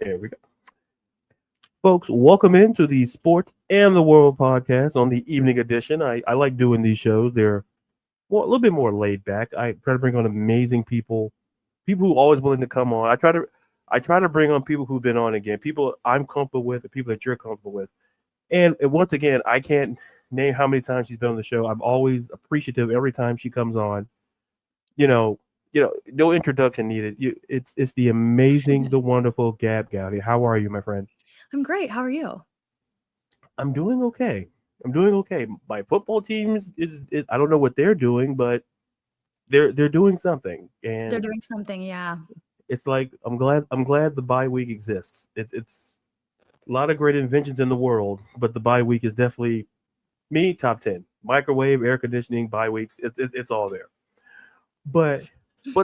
There we go. Folks, welcome into the Sports and the World podcast on the evening edition. I like doing these shows. They're a little bit more laid back. I try to bring on amazing people who are always willing to come on. I try to bring on people who've been on again, people I'm comfortable with, and people that you're comfortable with. And once again, I can't name how many times she's been on the show. I'm always appreciative every time she comes on. You know, no introduction needed. It's the amazing, the wonderful Gabb Goudy. How are you, my friend? I'm great. How are you? I'm doing okay. I'm doing okay. My football teams is I don't know what they're doing, but they're doing something, They're and doing something, yeah. it's like I'm glad the bye week exists. It's a lot of great inventions in the world, but the bye week is definitely me top 10. Microwave, air conditioning, bye weeks, it's all there. But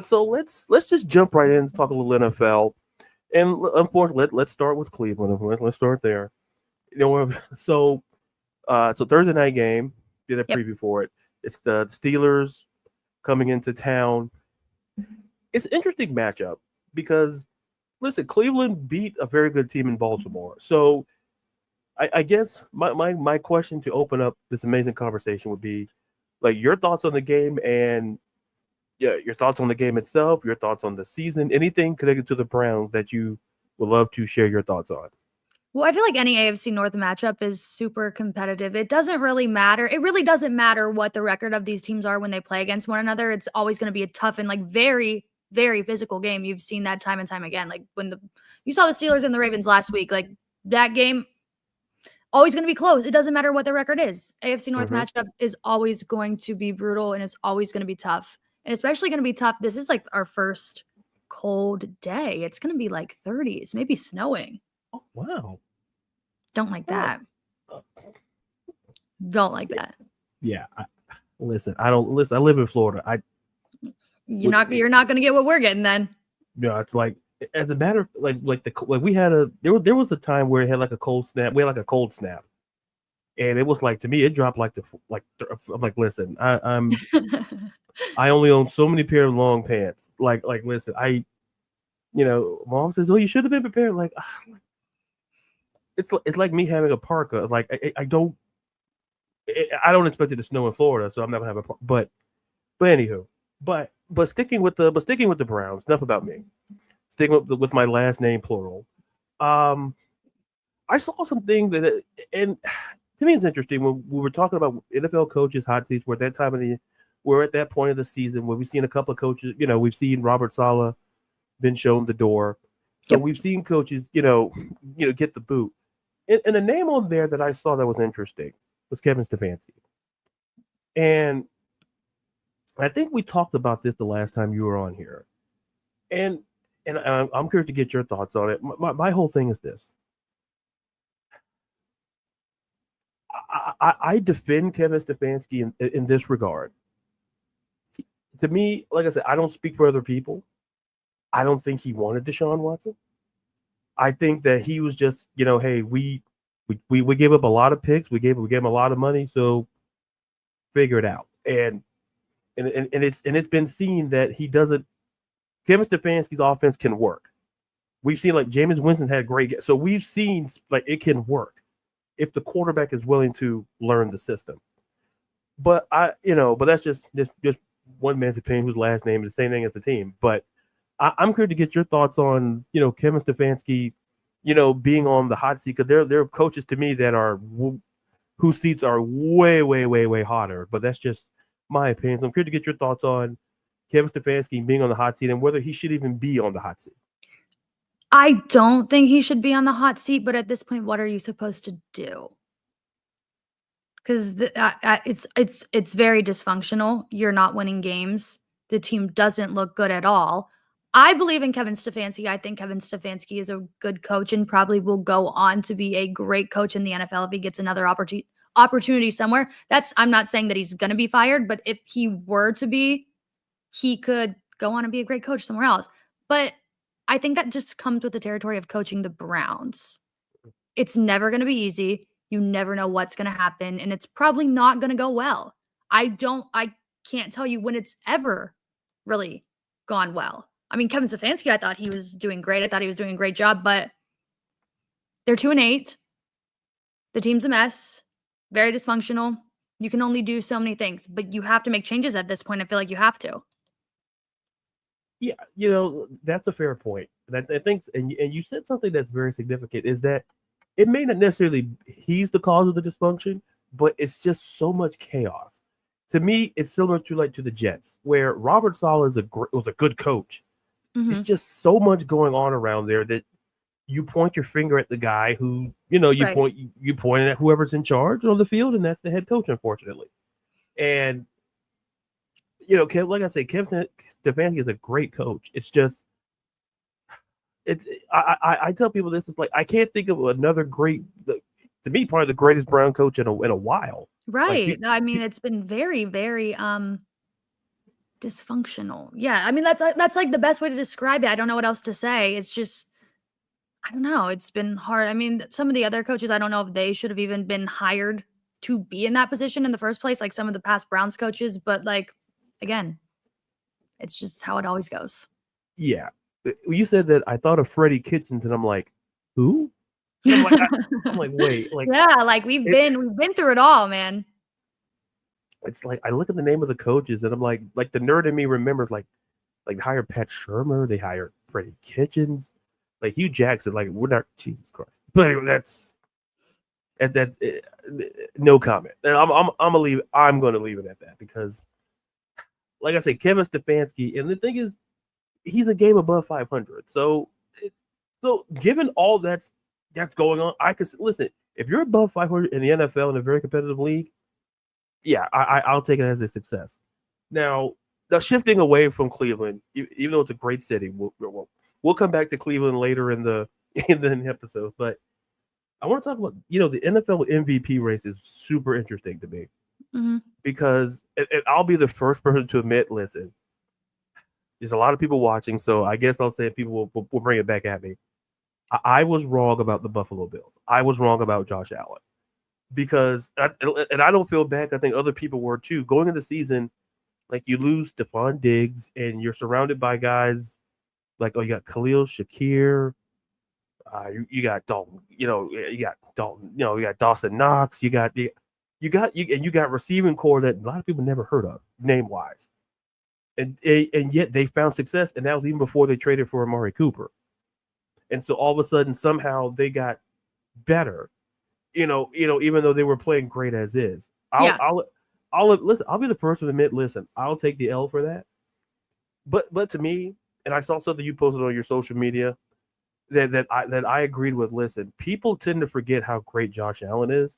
so let's just jump right in and talk a little NFL. And unfortunately, let's start with Cleveland. Let's start there. So so Thursday night game, did a Yep. preview for it. It's the Steelers coming into town. It's an interesting matchup because listen, Cleveland beat a very good team in Baltimore. So I guess my question to open up this amazing conversation would be like your thoughts on the game and yeah, your thoughts on the game itself, your thoughts on the season, anything connected to the Browns that you would love to share your thoughts on. Well, I feel like any AFC North matchup is super competitive. It doesn't really matter. It really doesn't matter what the record of these teams are when they play against one another. It's always going to be a tough and like very, very physical game. You've seen that time and time again. Like when you saw the Steelers and the Ravens last week, like that game always going to be close. It doesn't matter what the record is. AFC North Mm-hmm. matchup is always going to be brutal and it's always going to be tough. And especially going to be tough. This is like our first cold day. It's going to be like 30s, maybe snowing. Oh, wow. Don't like Oh, that. uh, Don't like that. yeah. Listen, I don't listen. I live in Florida. I You're would, not going to get what we're getting then. it's like as a matter of like we had there was a time where it had like a cold snap. We had like a cold snap, and it was like to me it dropped I'm like listen, I only own so many pair of long pants. Like listen, mom says, oh, you should have been prepared. Like it's like me having a parka. It's like I don't expect it to snow in Florida, so I'm not gonna have a but anywho, but sticking with the Browns. Enough about me. Sticking with my last name plural. Um, I saw something and to me it's interesting when we were talking about NFL coaches hot seats. We're at that point of the season where we've seen a couple of coaches. We've seen Robert Saleh been shown the door, so Yep. we've seen coaches, get the boot. And a name on there that I saw that was interesting was Kevin Stefanski, and I think we talked about this the last time you were on here, and I'm curious to get your thoughts on it. My whole thing is this: I defend Kevin Stefanski in this regard. To me, like I said, I don't speak for other people. I don't think he wanted Deshaun Watson. I think that he was just, hey, we gave up a lot of picks, we gave him a lot of money, so figure it out. And it's been seen that he doesn't. Kevin Stefanski's offense can work. We've seen like Jameis Winston had great, so we've seen like it can work if the quarterback is willing to learn the system. But that's just one man's opinion, whose last name is the same thing as the team. But I'm here to get your thoughts on Kevin Stefanski, being on the hot seat because there are coaches to me that are whose seats are way way way way hotter. But that's just my opinion. So I'm here to get your thoughts on Kevin Stefanski being on the hot seat and whether he should even be on the hot seat. I don't think he should be on the hot seat, but at this point, what are you supposed to do? Because it's very dysfunctional. You're not winning games. The team doesn't look good at all. I believe in Kevin Stefanski. I think Kevin Stefanski is a good coach and probably will go on to be a great coach in the NFL if he gets another opportunity somewhere. I'm not saying that he's going to be fired, but if he were to be, he could go on and be a great coach somewhere else. But I think that just comes with the territory of coaching the Browns. It's never going to be easy. You never know what's going to happen, and it's probably not going to go well. I can't tell you when it's ever really gone well. I mean, Kevin Stefanski, I thought he was doing great. I thought he was doing a great job, but They're 2-8. The team's a mess. Very dysfunctional. You can only do so many things, but you have to make changes at this point. I feel like you have to. Yeah, that's a fair point. And I think, and you said something that's very significant, is that it may not necessarily he's the cause of the dysfunction, but it's just so much chaos. To me, it's similar to the Jets, where Robert Saleh was a good coach. It's just so much going on around there that you point your finger at the guy who, you Right. point at whoever's in charge on the field, and that's the head coach, unfortunately. And like I said, Kevin Stefanski is a great coach. It's just, I tell people this is like I can't think of another great, to me, probably the greatest Brown coach in a while. Right. I mean, it's been very, very dysfunctional. Yeah. I mean, that's like the best way to describe it. I don't know what else to say. It's just, I don't know. It's been hard. I mean, some of the other coaches, I don't know if they should have even been hired to be in that position in the first place, like some of the past Browns coaches. But like, again, it's just how it always goes. Yeah. You said that I thought of Freddie Kitchens, and I'm like, who? I'm like, wait, like, yeah, like we've been through it all, man. It's like I look at the name of the coaches, and I'm like the nerd in me remembers like they hired Pat Shermer, they hired Freddie Kitchens, like Hugh Jackson. Like, we're not, Jesus Christ. But anyway, that's no comment. And I'm gonna leave it at that, because, like I said, Kevin Stefanski, and the thing is, he's a game above 500. So given all that's going on, I could listen. If you're above 500 in the NFL in a very competitive league, yeah, I'll take it as a success. Now shifting away from Cleveland, even though it's a great city, we'll come back to Cleveland later in the episode. But I want to talk about, the NFL MVP race is super interesting to me, because, and I'll be the first person to admit, listen, there's a lot of people watching, so I guess I'll say people will bring it back at me. I was wrong about the Buffalo Bills. I was wrong about Josh Allen, because, and I don't feel bad. I think other people were too. Going into the season, like, you lose Stephon Diggs, and you're surrounded by guys like, you got Khalil Shakir, you got Dalton, you got Dalton, you got Dawson Knox, you got receiving core that a lot of people never heard of name wise, and yet they found success, and that was even before they traded for Amari Cooper, and so all of a sudden somehow they got better, even though they were playing great as is. I'll listen. I'll be the first to admit, listen, I'll take the L for that. But to me, and I saw something you posted on your social media that I agreed with. Listen, people tend to forget how great Josh Allen is,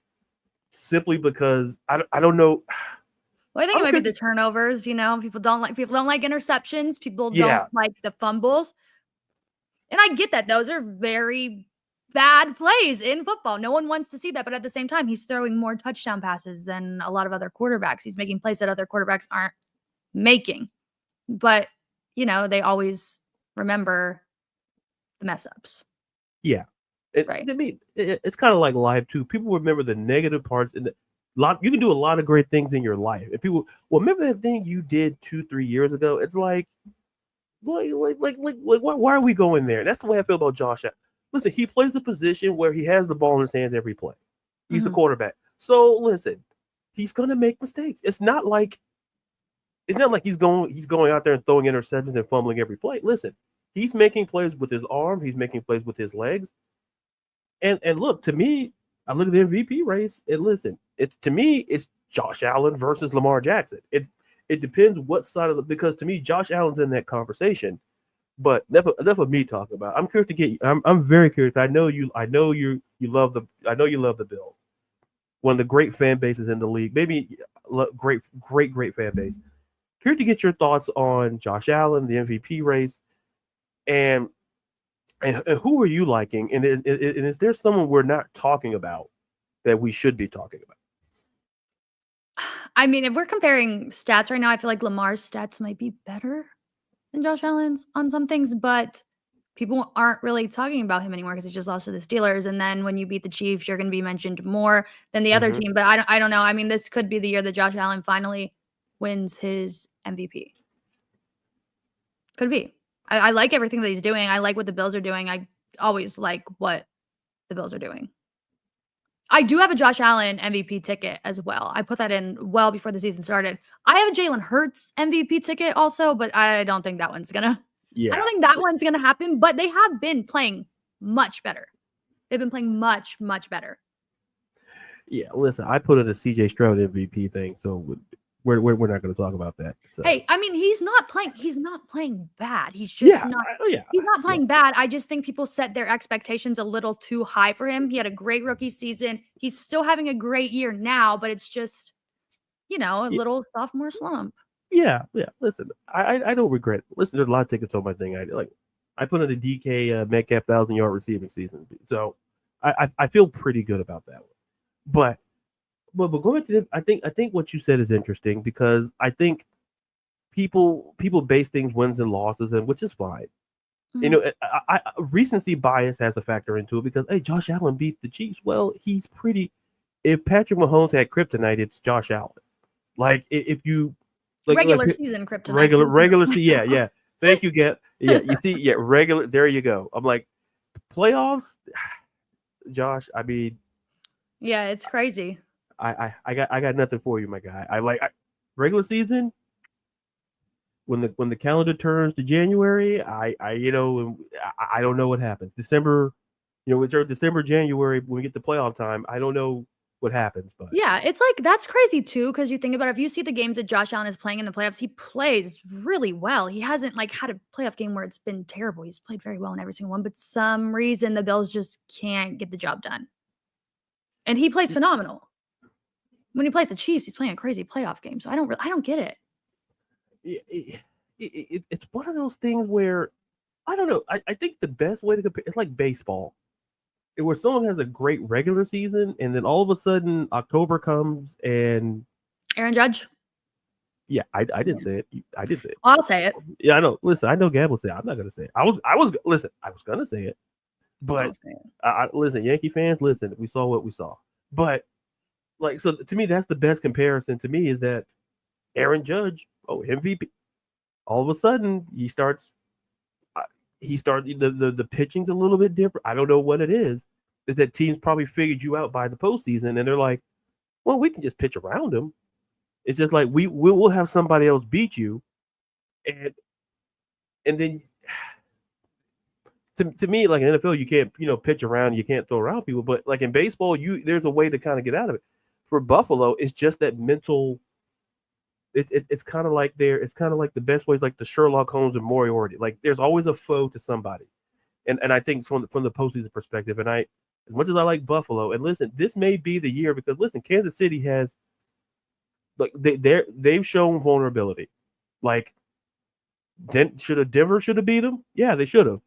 simply because I don't know. Well, I think it might be the turnovers. People don't like interceptions. People don't like the fumbles, and I get that those are very bad plays in football. No one wants to see that, but at the same time, he's throwing more touchdown passes than a lot of other quarterbacks. He's making plays that other quarterbacks aren't making. But, they always remember the mess ups. Yeah. Right. To me, it's kind of like life too. People remember the negative parts, and you can do a lot of great things in your life. And people, remember that thing you did 2-3 years ago? It's like, why are we going there? That's the way I feel about Josh Allen. Listen, he plays a position where he has the ball in his hands every play. He's the quarterback. So listen, he's gonna make mistakes. It's not like he's going out there and throwing interceptions and fumbling every play. Listen, he's making plays with his arm, he's making plays with his legs. And look, to me, I look at the MVP race, and listen, it's Josh Allen versus Lamar Jackson. It depends what side of because to me, Josh Allen's in that conversation. But enough of me talking about it. I'm curious to get you. I'm very curious. I know you love the Bills. One of the great fan bases in the league. Maybe great fan base. Curious to get your thoughts on Josh Allen, the MVP race, and who are you liking? And is there someone we're not talking about that we should be talking about? I mean, if we're comparing stats right now, I feel like Lamar's stats might be better than Josh Allen's on some things, but people aren't really talking about him anymore because he just lost to the Steelers. And then when you beat the Chiefs, you're going to be mentioned more than the other team. But I don't know. I mean, this could be the year that Josh Allen finally wins his MVP. Could be. I like everything that he's doing. I like what the Bills are doing. I always like what the Bills are doing. I do have a Josh Allen MVP ticket as well. I put that in well before the season started. I have a Jalen Hurts MVP ticket also, but I don't think that one's gonna. Yeah. I don't think that one's gonna happen. But they have been playing much better. They've been playing much, much better. Yeah, listen, I put in a CJ Stroud MVP thing, so we're not going to talk about that. So. Hey, I mean, he's not playing bad. He's just not. He's not playing bad. I just think people set their expectations a little too high for him. He had a great rookie season. He's still having a great year now, but it's just, a little sophomore slump. Yeah. Listen, I don't regret it. Listen, there's a lot of tickets on my thing. I put in a DK Metcalf 1,000-yard receiving season, so I feel pretty good about that one. But going to I think what you said is interesting because I think people base things wins and losses, and which is fine. Mm-hmm. I recency bias has a factor into it because hey, Josh Allen beat the Chiefs. Well, he's pretty. If Patrick Mahomes had kryptonite, it's Josh Allen. Like if you regular season kryptonite, regular season, yeah. Thank you, Gabb. Yeah, you see, regular. There you go. I'm like playoffs, Josh. I mean. Yeah, it's crazy. I got nothing for you, my guy. Regular season when the calendar turns to January, I don't know what happens. December, it's December, January when we get to playoff time. I don't know what happens, but yeah, it's like that's crazy too because you think about it, if you see the games that Josh Allen is playing in the playoffs, he plays really well. He hasn't had a playoff game where it's been terrible. He's played very well in every single one, but some reason the Bills just can't get the job done. And he plays phenomenal. When he plays the Chiefs, he's playing a crazy playoff game. So I don't get it. It's one of those things where I don't know. I think the best way to compare it's like baseball, where someone has a great regular season, and then all of a sudden October comes and Aaron Judge. Yeah, I didn't say it. I did say it. I'll say it. Yeah, I know. Listen, I know Gabb will say it. I'm not gonna say it. I was gonna say it. But listen, Yankee fans, listen, we saw what we saw. But so to me, that's the best comparison to me is that Aaron Judge, MVP. All of a sudden, he starts the pitching's a little bit different. I don't know what it is. Is that teams probably figured you out by the postseason and they're like, well, we can just pitch around him. It's just like we'll have somebody else beat you. And then to me, like in NFL, you can't, pitch around, you can't throw around people, but like in baseball, there's a way to kind of get out of it. For Buffalo, it's just that mental. It's kind of like the best way, like the Sherlock Holmes and Moriarty. Like there's always a foe to somebody, and I think from the postseason perspective, and as much as I like Buffalo, and listen, this may be the year because listen, Kansas City has like they've shown vulnerability. Like Denver should have beat them? Yeah, they should have.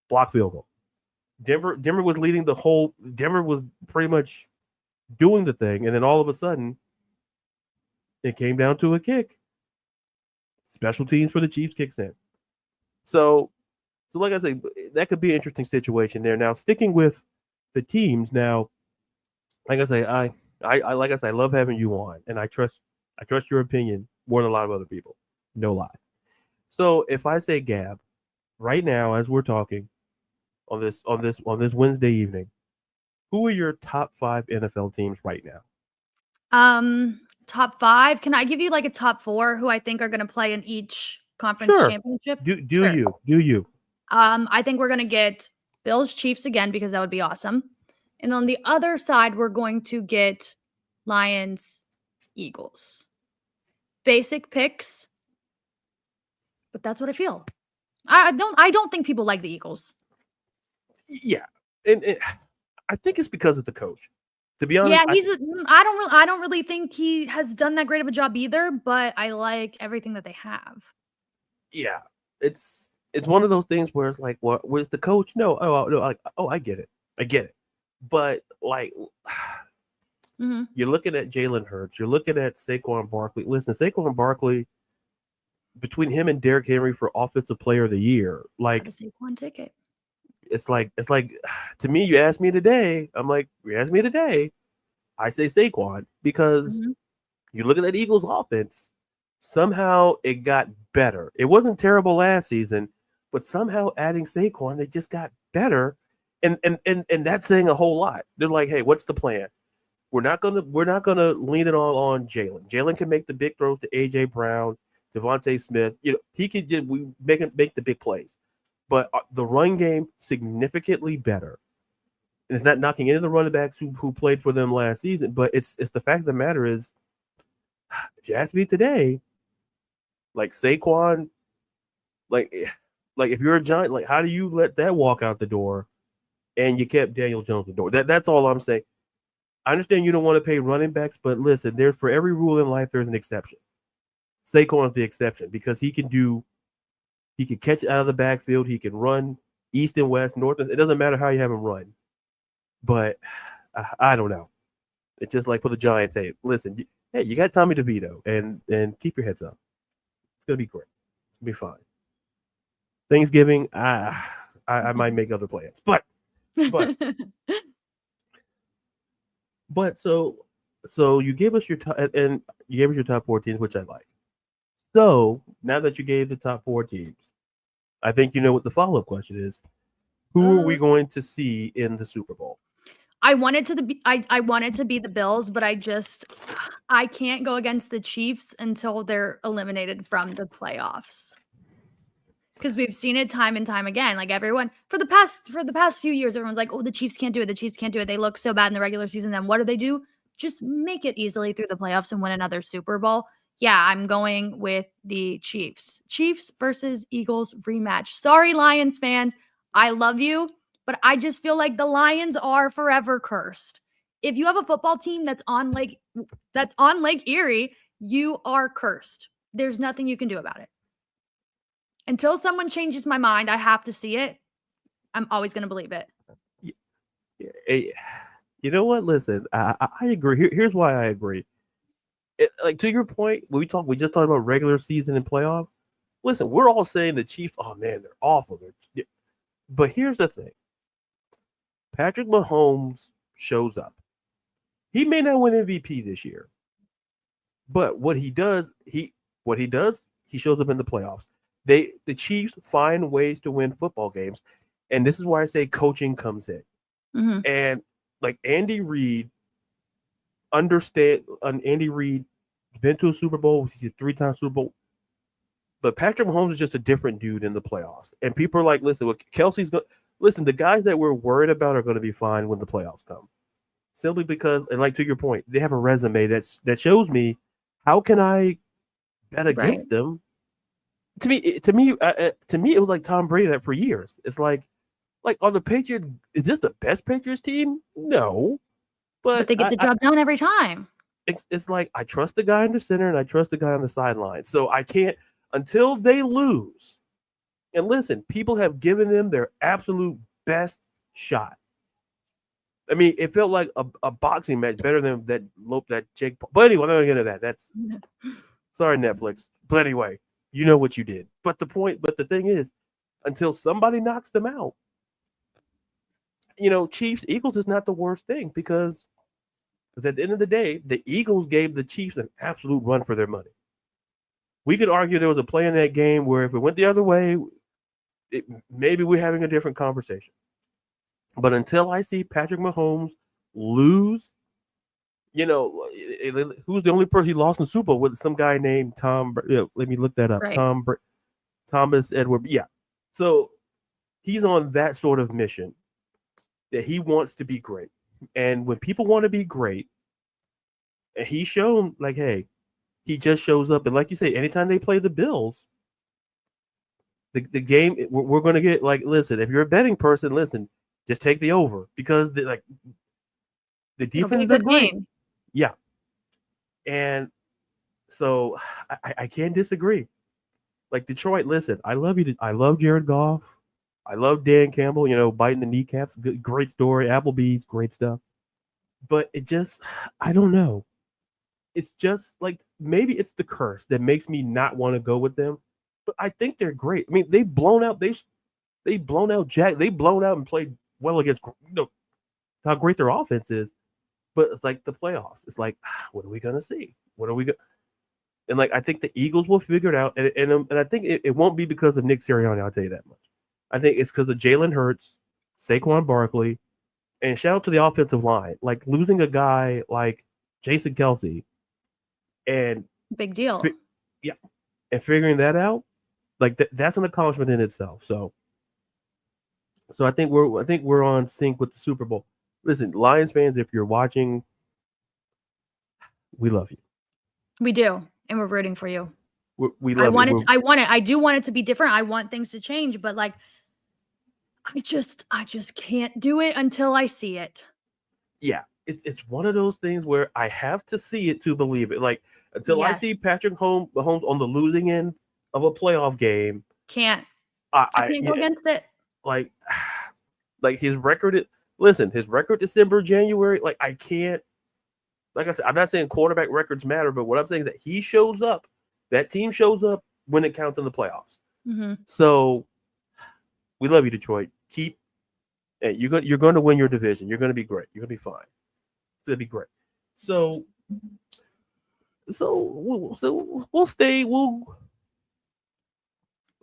Block field goal. Denver was leading the whole. Denver was pretty much doing the thing, and then all of a sudden, it came down to a kick. Special teams for the Chiefs kicks in. So like I say, that could be an interesting situation there. Now, sticking with the teams, now, like I say, I love having you on, and I trust your opinion more than a lot of other people. No lie. So if I say Gabb, right now as we're talking on this Wednesday evening, who are your top 5 NFL teams right now? Top 5. Can I give you like a top 4 who I think are going to play in each conference championship? Do you? I think we're going to get Bills Chiefs again because that would be awesome. And on the other side, we're going to get Lions Eagles. Basic picks, but that's what I feel. I don't think people like the Eagles. Yeah, and I think it's because of the coach. To be honest, I don't really think he has done that great of a job either, but I like everything that they have. Yeah, it's one of those things where it's like, what was the coach? No, I get it. But like, You're looking at Jalen Hurts, you're looking at Saquon Barkley. Listen, Saquon Barkley, between him and Derrick Henry for Offensive Player of the Year, like a Saquon ticket. It's like to me, you ask me today, I'm like, I say Saquon because you look at that Eagles offense, somehow it got better. It wasn't terrible last season, but somehow adding Saquon, they just got better. And that's saying a whole lot. They're like, hey, what's the plan? We're not gonna lean it all on Jalen. Jalen can make the big throws to AJ Brown, Devontae Smith. He can we make the big plays. But the run game significantly better. And it's not knocking any of the running backs who played for them last season, but it's the fact of the matter is, if you ask me today, like Saquon, like if you're a Giant, like how do you let that walk out the door, and you kept Daniel Jones the door? That's all I'm saying. I understand you don't want to pay running backs, but listen, there's for every rule in life, there's an exception. Saquon is the exception because he can catch it out of the backfield. He can run east and west, north. It doesn't matter how you have him run. But I don't know. It's just like for the Giants. Hey, listen, hey, you got Tommy DeVito, and keep your heads up. It's gonna be great. It'll be fine. Thanksgiving, I might make other plans, but so you gave us your top, and you gave us your top 4 teams, which I like. So now that you gave the top 4 teams, I think you know what the follow-up question is. Who are we going to see in the Super Bowl? I wanted to be the Bills, but I can't go against the Chiefs until they're eliminated from the playoffs. Because we've seen it time and time again. Like everyone for the past few years, everyone's like, "Oh, the Chiefs can't do it. The Chiefs can't do it. They look so bad in the regular season." Then what do? Just make it easily through the playoffs and win another Super Bowl. Yeah, I'm going with the Chiefs. Chiefs versus Eagles rematch. Sorry, Lions fans. I love you, but I just feel like the Lions are forever cursed. If you have a football team that's on Lake Erie, you are cursed. There's nothing you can do about it. Until someone changes my mind, I have to see it. I'm always going to believe it. You know what? Listen, I agree. Here's why I agree. Like to your point, we just talked about regular season and playoff. Listen, we're all saying the Chiefs, oh man, they're awful. But here's the thing. Patrick Mahomes shows up. He may not win MVP this year. But what he does, he shows up in the playoffs. The Chiefs find ways to win football games. And this is why I say coaching comes in. Mm-hmm. And like Andy Reid been to a Super Bowl. He's a 3-time Super Bowl. But Patrick Mahomes is just a different dude in the playoffs. And people are like, listen, the guys that we're worried about are going to be fine when the playoffs come. Simply because, and like to your point, they have a resume that shows me how can I bet against them. To me, it was like Tom Brady that for years. It's like are the Patriots? Is this the best Patriots team? No, but they get the job done every time. It's like I trust the guy in the center and I trust the guy on the sideline. So I can't until they lose. And listen, people have given them their absolute best shot. I mean, it felt like a boxing match better than that Jake. But anyway, I'm not gonna get into that. That's sorry, Netflix. But anyway, you know what you did. But the thing is, until somebody knocks them out, Chiefs Eagles is not the worst thing because at the end of the day, the Eagles gave the Chiefs an absolute run for their money. We could argue there was a play in that game where if it went the other way, maybe we're having a different conversation. But until I see Patrick Mahomes lose, who's the only person he lost in the Super Bowl with? Some guy named Tom. Let me look that up. Right. Thomas Edward. Yeah. So he's on that sort of mission that he wants to be great. And when people want to be great, and he's shown like, hey, he just shows up. And like you say, anytime they play the Bills, the game, we're going to get like, listen, if you're a betting person, listen, just take the over because the defense is great. Game. Yeah. And so I can't disagree. Like Detroit, listen, I love you. I love Jared Goff. I love Dan Campbell, biting the kneecaps. Great story. Applebee's, great stuff. But it just, I don't know. It's just like maybe it's the curse that makes me not want to go with them. But I think they're great. I mean, they've blown out Jack. They've blown out and played well against how great their offense is. But it's like the playoffs. It's like, what are we gonna see? What are we going? And like I think the Eagles will figure it out. And I think it won't be because of Nick Sirianni. I'll tell you that much. I think it's because of Jalen Hurts Saquon Barkley, and shout out to the offensive line. Like losing a guy like Jason Kelsey and Big deal. yeah, and figuring that out, like that's an accomplishment in itself. So I think we're on sync with the Super Bowl. Listen, Lions fans, if you're watching, we love you. We do, and we're rooting for you. We love you. I do want it to be different. I want things to change, but like, I just can't do it until I see it. Yeah, it's one of those things where I have to see it to believe it. Like until I see Patrick Mahomes on the losing end of a playoff game, I can't go against it. Like his record. Listen, his record December, January. Like I can't. Like I said, I'm not saying quarterback records matter, but what I'm saying is that he shows up. That team shows up when it counts in the playoffs. Mm-hmm. So we love you, Detroit. You're going to win your division. You're going to be great. You're going to be fine. It's going to be great. So we'll stay.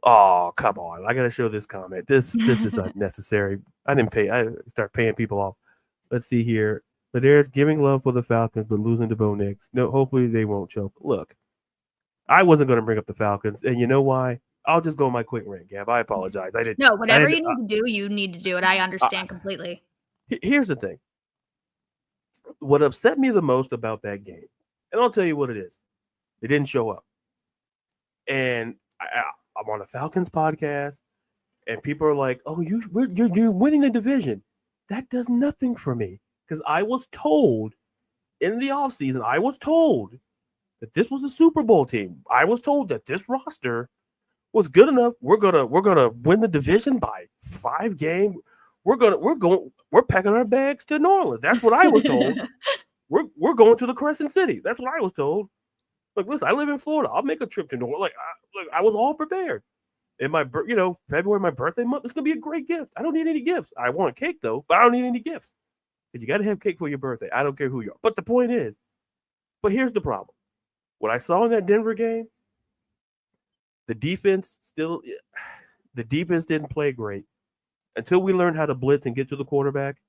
Oh, come on. I got to show this comment. This is unnecessary. I start paying people off. Let's see here. But there's giving love for the Falcons, but losing to Bo Nix. No, hopefully they won't choke. Look, I wasn't going to bring up the Falcons, and you know why? I'll just go my quick rant, Gabb. I apologize. I didn't. No, whatever you need to do, you need to do it. I understand completely. Here's the thing. What upset me the most about that game, and I'll tell you what it is. They didn't show up. And I'm on a Falcons podcast, and people are like, "Oh, you're winning the division." That does nothing for me. Because I was told in the offseason, I was told that this was a Super Bowl team. I was told that this roster was good enough. We're gonna win the division by 5 games. We're packing our bags to New Orleans. That's what I was told. we're going to the Crescent City. That's what I was told. Like, listen, I live in Florida. I'll make a trip to New Orleans. I was all prepared. In my February, my birthday month, it's gonna be a great gift. I don't need any gifts. I want cake though, but I don't need any gifts. Because you got to have cake for your birthday. I don't care who you are. But the point is, here's the problem. What I saw in that Denver game, the defense didn't play great until we learned how to blitz and get to the quarterback.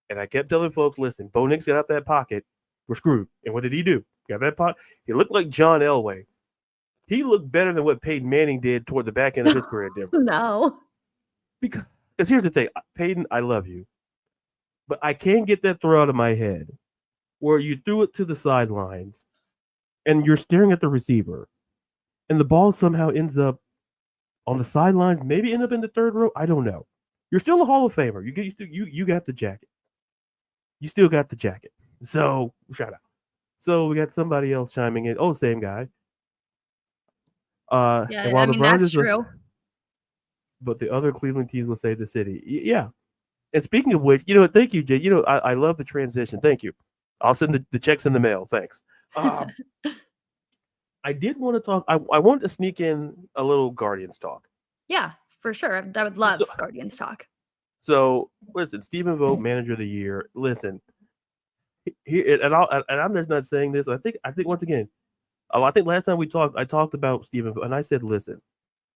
And I kept telling folks, listen, Bo Nix got out that pocket. We're screwed. And what did he do? Got that pocket. He looked like John Elway. He looked better than what Peyton Manning did toward the back end of his career at Denver. No. Because here's the thing. Peyton, I love you. But I can't get that throw out of my head where you threw it to the sidelines and you're staring at the receiver and the ball somehow ends up on the sidelines, maybe end up in the third row. I don't know. You're still a Hall of Famer. You got the jacket. You still got the jacket. So shout out. So we got somebody else chiming in. Oh, same guy. Yeah, I mean, that's true. But the other Cleveland teams will say the city. Yeah. And speaking of which, thank you, Jay. I love the transition. Thank you. I'll send the checks in the mail. Thanks. I did want to talk. I wanted to sneak in a little Guardians talk. Yeah, for sure. I would love Guardians talk. So listen, Stephen Vogt, Manager of the Year. Listen, I'm just not saying this. I think once again, I think last time we talked, I talked about Stephen Vogt, and I said, listen,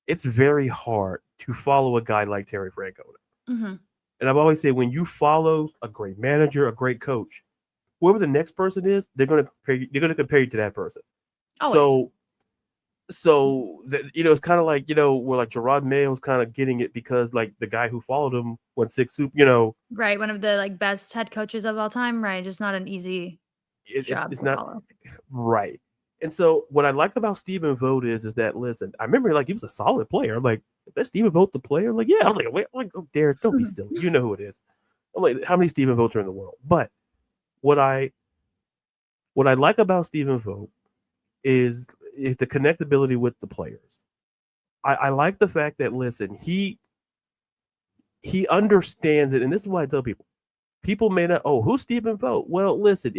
it's very hard to follow a guy like Terry Francona. Mm-hmm. And I've always said, when you follow a great manager, a great coach, whoever the next person is, they're going to compare you to that person. Always. It's kind of like, where like Gerard Mayo's kind of getting it because like the guy who followed him won 6 Super, Right, one of the like best head coaches of all time, right? Just not an easy job to follow. Right. And so what I like about Stephen Vogt is that, listen, I remember like he was a solid player. I'm like, is that Stephen Vogt the player? I'm like, yeah. I was like, wait, oh, Darius, don't be silly. You know who it is. I'm like, how many Stephen Vogts are in the world? But what I like about Stephen Vogt is the connectability with the players. I like the fact that, listen, he understands it, and this is why I tell people. People may not, who's Stephen Vogt? Well, listen,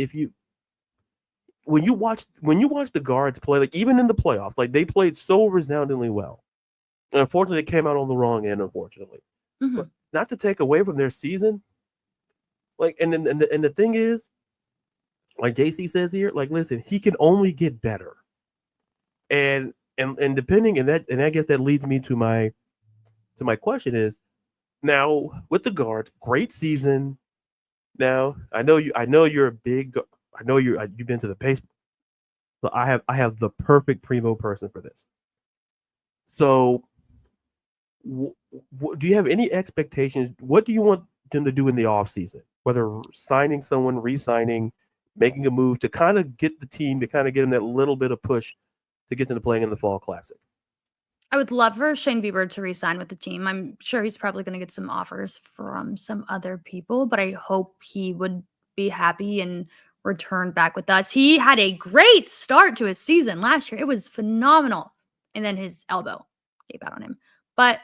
when you watch the guards play, like even in the playoffs, like they played so resoundingly well. And unfortunately, it came out on the wrong end, unfortunately. Mm-hmm. But not to take away from their season. Like, and the thing is, like JC says here, like, listen, he can only get better. And depending, and I guess that leads me to my question is, Now with the guards, great season. Now I know you. I know you're a big. I know you've been to the pace. So I have the perfect primo person for this. So, do you have any expectations? What do you want them to do in the offseason? Whether signing someone, re-signing, making a move to kind of get the team to kind of get them that little bit of push to get them to playing in the Fall Classic. I would love for Shane Bieber to re-sign with the team. I'm sure he's probably going to get some offers from some other people, but I hope he would be happy and return back with us. He had a great start to his season last year. It was phenomenal. And then his elbow gave out on him. But,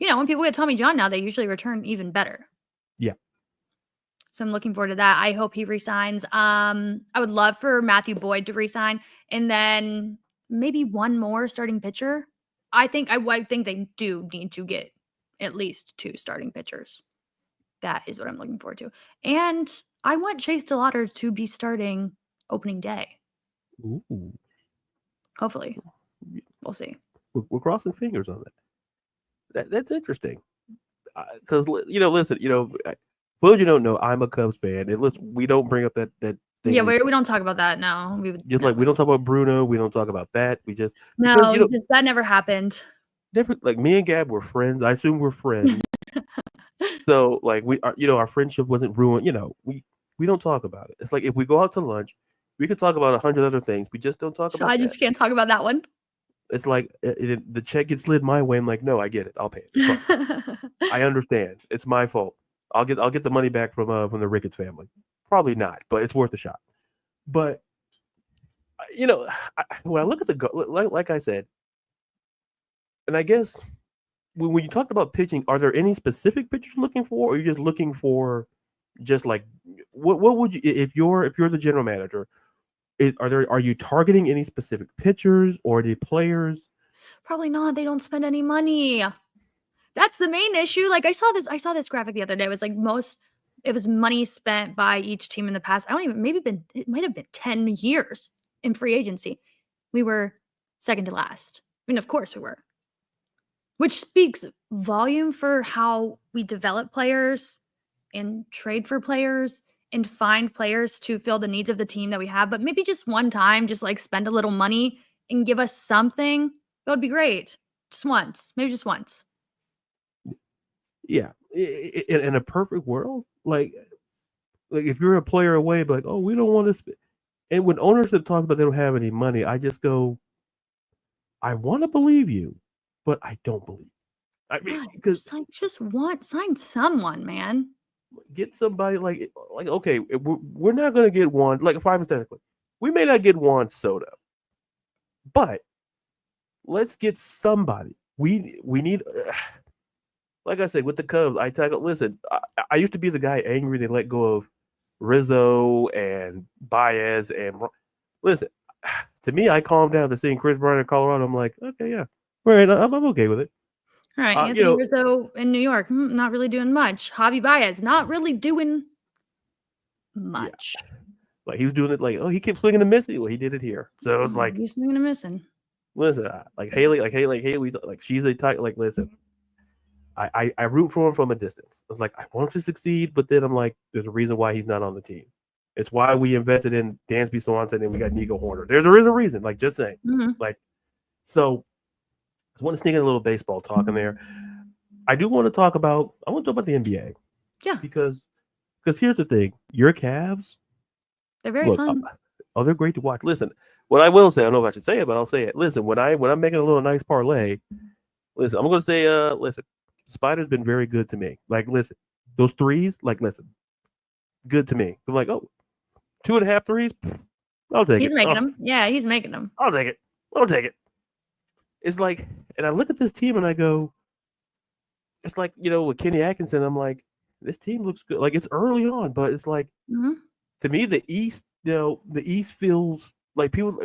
when people get Tommy John now, they usually return even better. Yeah. So I'm looking forward to that. I hope he resigns. I would love for Matthew Boyd to resign, and then maybe one more starting pitcher. I think they do need to get at least 2 starting pitchers. That is what I'm looking forward to. And I want Chase DeLauder to be starting opening day. Ooh. Hopefully. We'll see. We're crossing fingers on that. That's interesting. Because listen, for those you don't know, I'm a Cubs fan, and we don't bring up that thing. Yeah, we don't talk about that. No, we don't talk about Bruno. We don't talk about that. We just that never happened. Different. Like me and Gabb were friends. I assume we're friends. So our friendship wasn't ruined. We don't talk about it. It's like if we go out to lunch, we could talk about 100 other things. We just don't talk about. I just can't talk about that one. It's like the check gets slid my way. I'm like, no, I get it. I'll pay it. I understand. It's my fault. I'll get the money back from the Ricketts family. Probably not, but it's worth a shot. But when I look at the like I said, and I guess when you talked about pitching, are there any specific pitchers you're looking for, or are you just looking for just like what would you if you're the general manager? Are you targeting any specific pitchers or the players? Probably not. They don't spend any money. That's the main issue. Like I saw this graphic the other day. It was like it was money spent by each team in the past. It might have been 10 years in free agency. We were second to last. I mean, of course we were. Which speaks volume for how we develop players and trade for players and find players to fill the needs of the team that we have. But maybe just one time, just like spend a little money and give us something. That would be great. Just once. Maybe just once. Yeah. In a perfect world, like if you're a player away, but like, oh, we don't want to spend. And when ownership talks about they don't have any money, I just go, I want to believe you, but I don't believe. I mean, because sign someone, man. Get somebody like okay, we're not gonna get one like hypothetically, we may not get Juan Soto, but let's get somebody. We need. Like I said, with the Cubs, listen, I used to be the guy angry they let go of Rizzo and Baez and listen. To me, I calmed down to seeing Chris Bryant in Colorado. I'm like, okay, yeah, all right, I'm okay with it. All right, Anthony Rizzo in New York, not really doing much. Javi Baez, not really doing much. Yeah. Like he was doing it like, oh, he kept swinging and missing. Well, he did it here, so it was like he's swinging and missing. Listen, like Haley, she's a type. Like, listen, I root for him from a distance. I was like, I want him to succeed, but then I'm like, there's a reason why he's not on the team. It's why we invested in Dansby Swanson and we got Nico Horner. There is a reason. Like, just saying. Mm-hmm. Like, so I want to sneak in a little baseball talk in there. I want to talk about the NBA. Yeah. Because here's the thing. Your Cavs, they're very fun. They're great to watch. Listen, what I will say, I don't know if I should say it, but I'll say it. Listen, when I'm making a little nice parlay, listen, I'm going to say, listen, Spider's been very good to me. Like, listen, those threes, like, listen, good to me. I'm like, oh, 2.5 threes, I'll take it. He's making them. Yeah, he's making them. I'll take it. It's like, and I look at this team and I go, it's like, with Kenny Atkinson, I'm like, this team looks good. Like, it's early on, but it's like, to me, the East, the East feels like people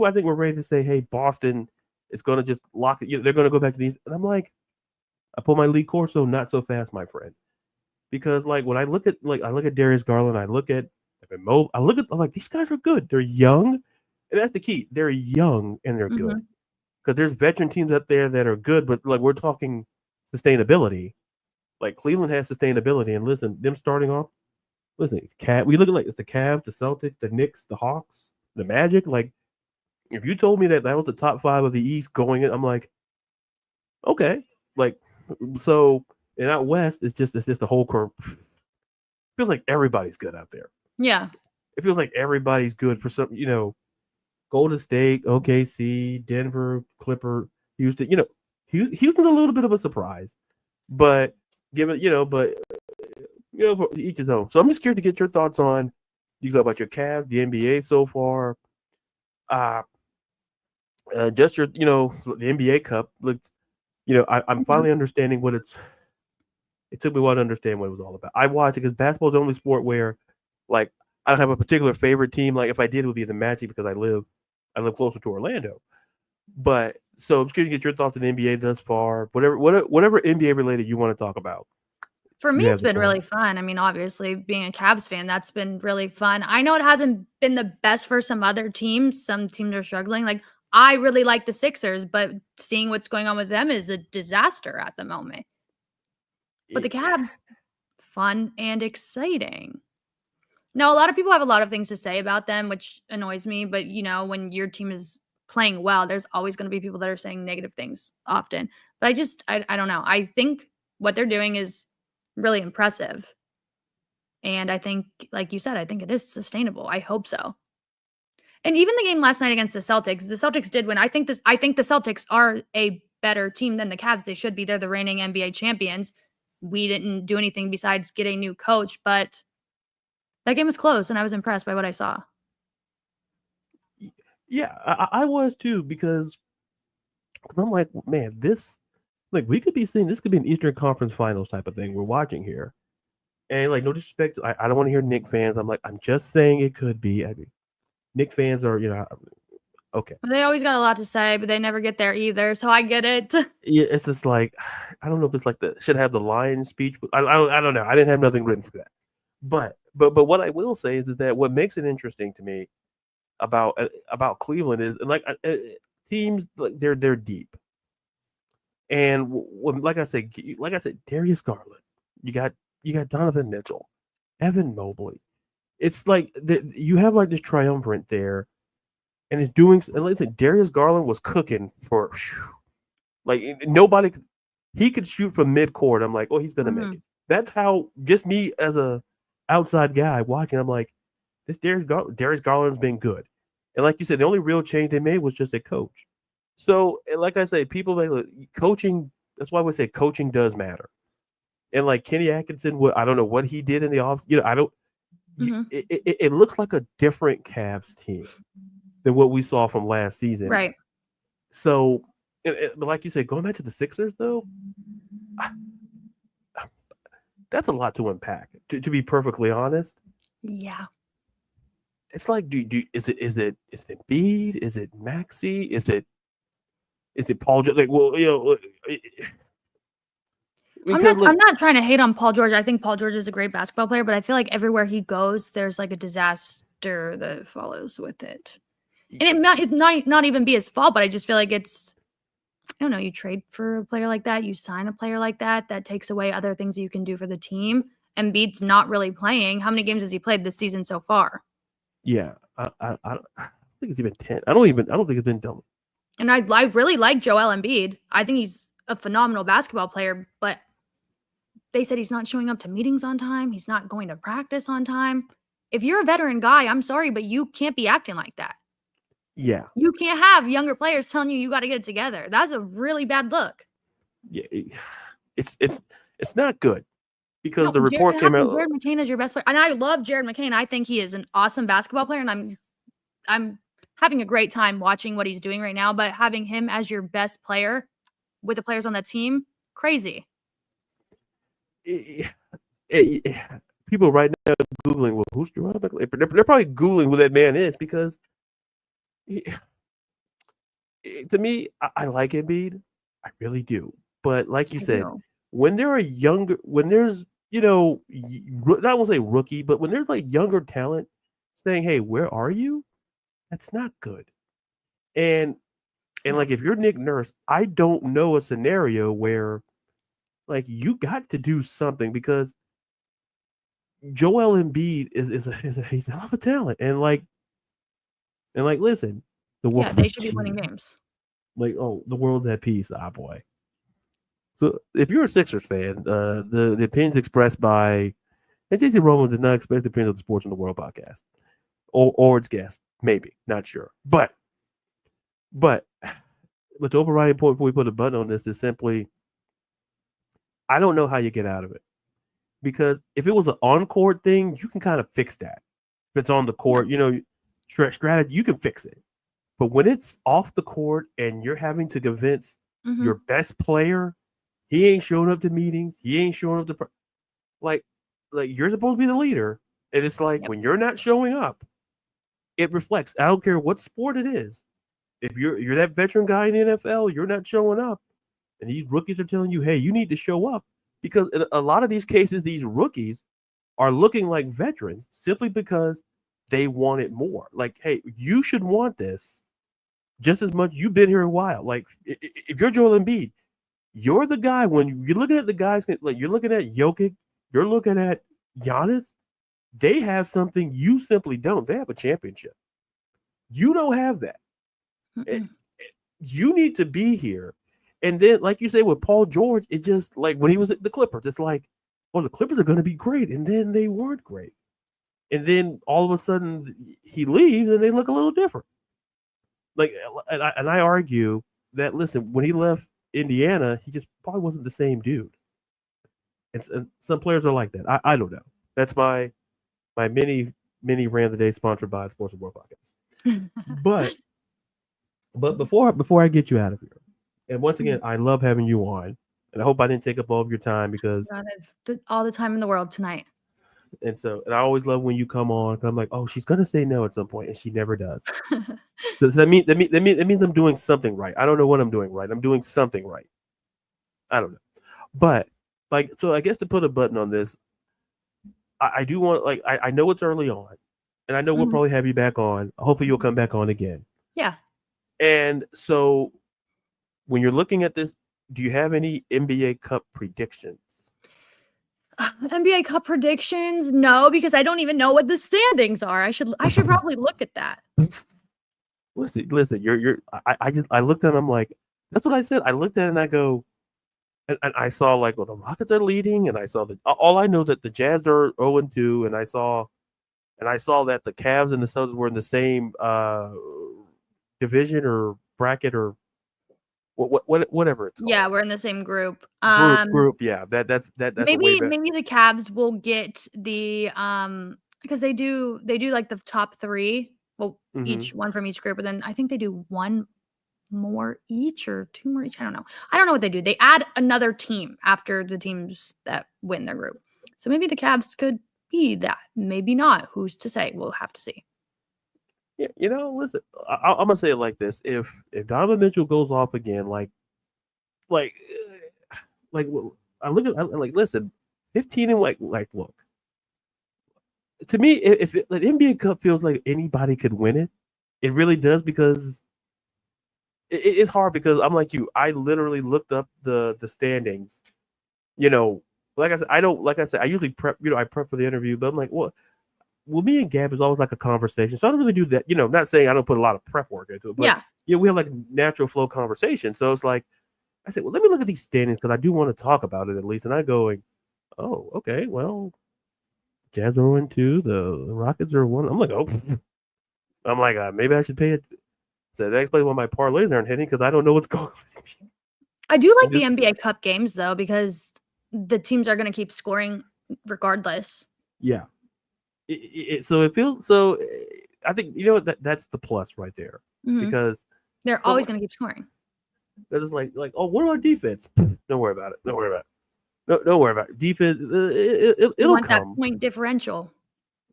I think were ready to say, hey, Boston is going to just lock it. They're going to go back to these. And I'm like, I pull my Lee Corso, not so fast, my friend. Because like when I look at Darius Garland, I look at I'm like, these guys are good. They're young, and that's the key. They're young and they're good. Because there's veteran teams up there that are good, but like we're talking sustainability. Like Cleveland has sustainability, and listen, them starting off. Listen, it's we look at like it's the Cavs, the Celtics, the Knicks, the Hawks, the Magic. Like, if you told me that was the top 5 of the East going in, I'm like, okay. Like, so and out west, it's just the whole curve. Feels like everybody's good out there. Yeah. It feels like everybody's good for some, Golden State, OKC, Denver, Clipper, Houston. Houston's a little bit of a surprise, but given for each his own. So I'm just curious to get your thoughts on you go about your Cavs, the NBA so far. Just your the NBA Cup looked. I'm finally understanding what it's. It took me a while to understand what it was all about. I watch it because basketball is the only sport where, like, I don't have a particular favorite team. Like, if I did, it would be the Magic because I live closer to Orlando. But so I'm just curious to get your thoughts on the NBA thus far. Whatever NBA related you want to talk about. For me, it's been really fun. I mean, obviously, being a Cavs fan, that's been really fun. I know it hasn't been the best for some other teams. Some teams are struggling. Like, I really like the Sixers, but seeing what's going on with them is a disaster at the moment. But the Cavs, fun and exciting. Now, a lot of people have a lot of things to say about them, which annoys me. But, when your team is playing well, there's always going to be people that are saying negative things often. But I don't know. I think what they're doing is really impressive. And I think, like you said, I think it is sustainable. I hope so. And even the game last night against the Celtics did win. I think the Celtics are a better team than the Cavs. They should be. They're the reigning NBA champions. We didn't do anything besides get a new coach, but that game was close, and I was impressed by what I saw. Yeah, I was too, because I'm like, man, we could be seeing this could be an Eastern Conference Finals type of thing we're watching here. And like, no disrespect, I don't want to hear Knicks fans. I'm just saying it could be. I mean, Knicks fans are, okay. They always got a lot to say, but they never get there either. So I get it. Yeah, it's just like, I don't know if it's like should have the Lions speech. I don't know. I didn't have nothing written for that. But what I will say is that what makes it interesting to me about Cleveland is like teams, like they're deep, and like I said, Darius Garland, you got Donovan Mitchell, Evan Mobley. It's like you have like this triumvirate there, and it's doing. And listen, Darius Garland was cooking for like nobody. He could shoot from midcourt. I'm like, oh, he's gonna make it. That's how. Just me as a outside guy watching, I'm like, this Darius Garland's been good. And like you said, the only real change they made was just a coach. So, like I say, people like coaching. That's why I would say coaching does matter. And like Kenny Atkinson, I don't know what he did in the off. I don't. It looks like a different Cavs team than what we saw from last season. Right. So, but like you said, going back to the Sixers though, that's a lot to unpack. To be perfectly honest. Yeah. It's like, is it Embiid? Is it Maxey? Is it Paul George? Like, well, I'm not trying to hate on Paul George. I think Paul George is a great basketball player, but I feel like everywhere he goes, there's like a disaster that follows with it. And it might not even be his fault, but I just feel like it's, I don't know, you trade for a player like that, you sign a player like that, that takes away other things that you can do for the team. Embiid's not really playing. How many games has he played this season so far? Yeah, I think it's even 10. I don't think it's been done. And I really like Joel Embiid. I think he's a phenomenal basketball player, but they said he's not showing up to meetings on time. He's not going to practice on time. If you're a veteran guy, I'm sorry, but you can't be acting like that. Yeah. You can't have younger players telling you got to get it together. That's a really bad look. Yeah, it's not good because the report came out. Jared McCain is your best player, and I love Jared McCain. I think he is an awesome basketball player, and I'm having a great time watching what he's doing right now. But having him as your best player with the players on that team, crazy. People right now Googling, well, who's Joel McClain? They're probably Googling who that man is because to me, I like Embiid. I really do. But like you said, when there's, I won't say rookie, but when there's like younger talent saying, hey, where are you? That's not good. And like if you're Nick Nurse, I don't know a scenario where Like, you got to do something because Joel Embiid is he's a hell of a talent, and listen, the world, Yeah, they should be winning games. like, the world's at peace, boy. So if you're a Sixers fan, the opinions expressed by and JC Roman does not express the opinions of the Sports in the World podcast or its guest, maybe, not sure, but the overriding point before we put a button on this is simply, I don't know how you get out of it. Because if it was an on-court thing, you can kind of fix that. If it's on the court, strategy, you can fix it. But when it's off the court and you're having to convince your best player, he ain't showing up to meetings, he ain't showing up to like you're supposed to be the leader, and it's like when you're not showing up, it reflects. I don't care what sport it is. If you're that veteran guy in the NFL, you're not showing up, and these rookies are telling you, "Hey, you need to show up." Because in a lot of these cases, these rookies are looking like veterans simply because they want it more. Like, hey, you should want this just as much. You've been here a while. Like, if you're Joel Embiid, you're the guy. When you're looking at the guys, like you're looking at Jokic, you're looking at Giannis, they have something you simply don't. They have a championship. You don't have that. You need to be here. And then, like you say, with Paul George, it just like when he was at the Clippers, it's like, well, the Clippers are going to be great. And then they weren't great. And then all of a sudden he leaves and they look a little different. Like, and I argue that, listen, when he left Indiana, he just probably wasn't the same dude. And some players are like that. I don't know. That's my mini rant of the day, sponsored by Sports and World Podcast. But before I get you out of here, and once again, I love having you on, and I hope I didn't take up all of your time because all the time in the world tonight. And I always love when you come on. I'm like, oh, she's gonna say no at some point, and she never does. So that means I'm doing something right. I don't know what I'm doing right. I'm doing something right. I don't know, but so I guess to put a button on this, I do want I know it's early on, and I know we'll probably have you back on. Hopefully, you'll come back on again. Yeah. And so, when you're looking at this, do you have any NBA Cup predictions? NBA Cup predictions? No, because I don't even know what the standings are. I should probably look at that. Listen. I looked at it, I'm like, that's what I said. I looked at it and I go, and I saw like, well, the Rockets are leading, and I saw all I know that the Jazz are 0-2, and I saw that the Cavs and the Celtics were in the same division or bracket or whatever it's called. Yeah, we're in the same group. Group. Yeah, that's maybe the Cavs will get the because they do like the top 3. Well, each one from each group, but then I think they do one more each or 2 more each. I don't know what they do. They add another team after the teams that win their group. So maybe the Cavs could be that. Maybe not. Who's to say? We'll have to see. Yeah, listen, I'm gonna say it like this: if Donovan Mitchell goes off again, I look at listen, 15 and look. To me, if the NBA Cup feels like anybody could win it, it really does, because it's hard, because I'm like you. I literally looked up the standings. Like I said, I usually prep. I prep for the interview, but I'm like, well, me and Gabb is always like a conversation, so I don't really do that. Not saying I don't put a lot of prep work into it, but we have like a natural flow conversation. So it's like, I said, well, let me look at these standings because I do want to talk about it at least. And I going, oh, okay, well, Jazz are 0-2, the Rockets are 1. I'm like, oh, maybe I should pay it. So that explains why my parlays aren't hitting, because I don't know what's going on. I do like the NBA Cup games though, because the teams are going to keep scoring regardless. Yeah. So it feels so. I think that's the plus right there, because they're always going to keep scoring. It's like oh, what about defense? Don't worry about it. Don't worry about it. Defense. It'll want come. That point differential.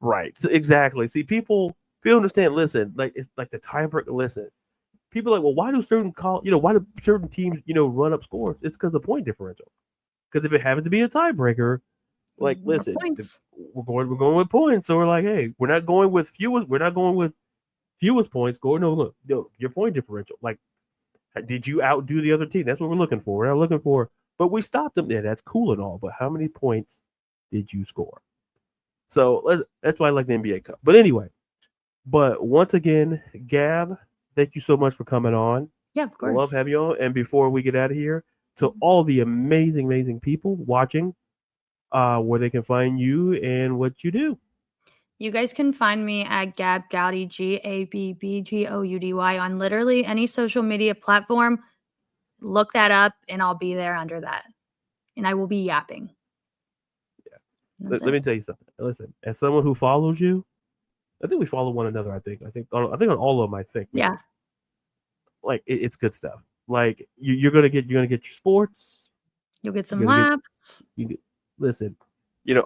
Right. Exactly. See, people understand. Listen, it's like the tiebreaker. Listen, people are like, well, why do certain why do certain teams run up scores? It's because of the point differential. Because if it happens to be a tiebreaker. Listen, we're going with points. So we're like, hey, we're not going with fewest points. No, your point differential. Did you outdo the other team? That's what we're looking for. We're not looking for, But we stopped them there. That's cool and all. But how many points did you score? So that's why I like the NBA Cup. But anyway, but once again, Gabb, thank you so much for coming on. Yeah, of Love course. having you on. And before we get out of here, to all the amazing, amazing people watching, where they can find you and what you do. You guys can find me at Gabb Goudy, GABBGOUDY, on literally any social media platform. Look that up, and I'll be there under that. And I will be yapping. Yeah. That's Let me tell you something. Listen, as someone who follows you, I think we follow one another. I think on all of them. I think. Yeah. Maybe. Like it's good stuff. Like you're gonna get your sports. You'll get some You're gonna laughs. listen.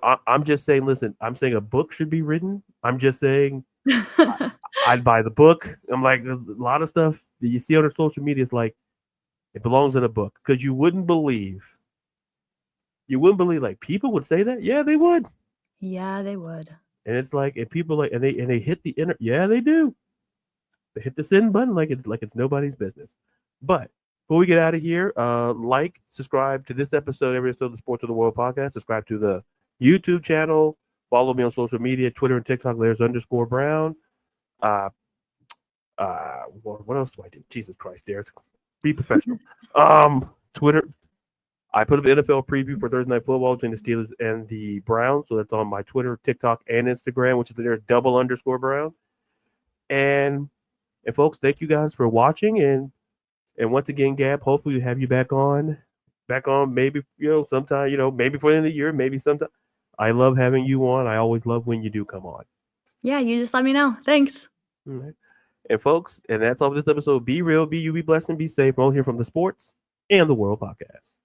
I'm just saying. Listen, I'm saying a book should be written. I'm just saying I'd buy the book. I'm like a lot of stuff that you see on their social media is like it belongs in a book because you wouldn't believe. You wouldn't believe like people would say that. Yeah, they would. Yeah, they would. And it's like and people like and they hit the inner. Yeah, they do. They hit the send button like it's nobody's business. But before we get out of here, like, subscribe to this episode, every episode of the Sports of the World podcast. Subscribe to the YouTube channel. Follow me on social media, Twitter and TikTok, Layers_Brown. What else do I do? Jesus Christ, Darius. Be professional. Twitter. I put up an NFL preview for Thursday Night Football between the Steelers and the Browns. So that's on my Twitter, TikTok, and Instagram, which is there _Brown. And folks, thank you guys for watching. And once again, Gabb, hopefully we have you back on maybe, sometime, maybe for the end of the year, maybe sometime. I love having you on. I always love when you do come on. Yeah, you just let me know. Thanks. All right. And folks, and that's all for this episode. Be real, be you, be blessed, and be safe. We'll hear from the Sports and the World podcast.